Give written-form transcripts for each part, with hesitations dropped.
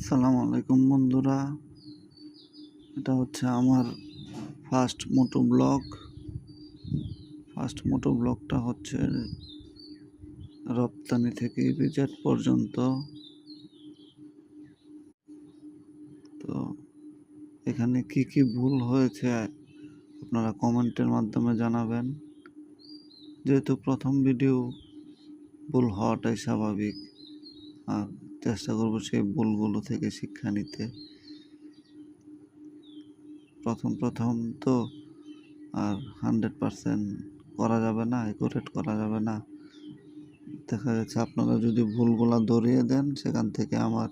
সালাম আলাইকুম বন্ধুরা, এটা হচ্ছে আমার ফার্স্ট মোটো ব্লগটা হচ্ছে রপ্তানি থেকে ইপিজেড পর্যন্ত। তো এখানে কি কি ভুল হয়েছে আপনারা কমেন্টের মাধ্যমে জানাবেন। যেহেতু প্রথম ভিডিও, ভুল হওয়াটাই স্বাভাবিক, আর চেষ্টা করব সেই ভুলগুলো থেকে শিক্ষা নিতে। প্রথম তো আর 100% করা যাবে না, অ্যাকুরেট করা যাবে না। দেখা যাচ্ছে আপনারা যদি ভুলগুলা ধরিয়ে দেন, সেখান থেকে আমার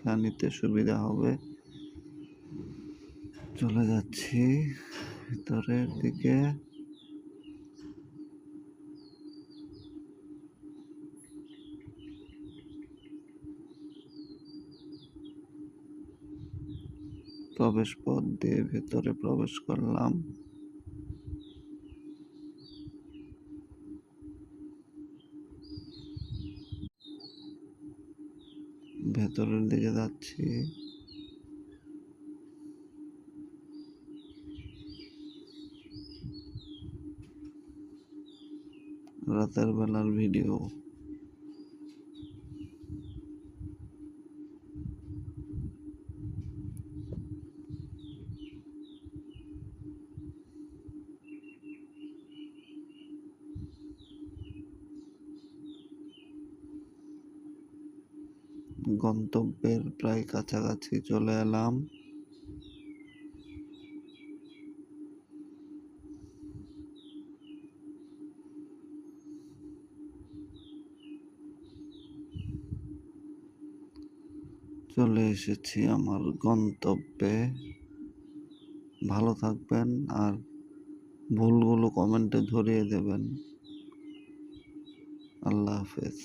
শিক্ষা নিতে সুবিধা হবে। চলে যাচ্ছি ভিতরের দিকে। প্রবেশ পথ দিয়ে ভেতরে প্রবেশ করলাম। ভেতরের দিকে যাচ্ছি। রাতের বেলার ভিডিও। গন্তব্যের প্রায় কাছাকাছি চলে এলাম। চলে এসেছি আমার গন্তব্যে। ভালো থাকবেন, আর ভুলগুলো কমেন্টে ধরিয়ে দেবেন। আল্লাহ হাফেজ।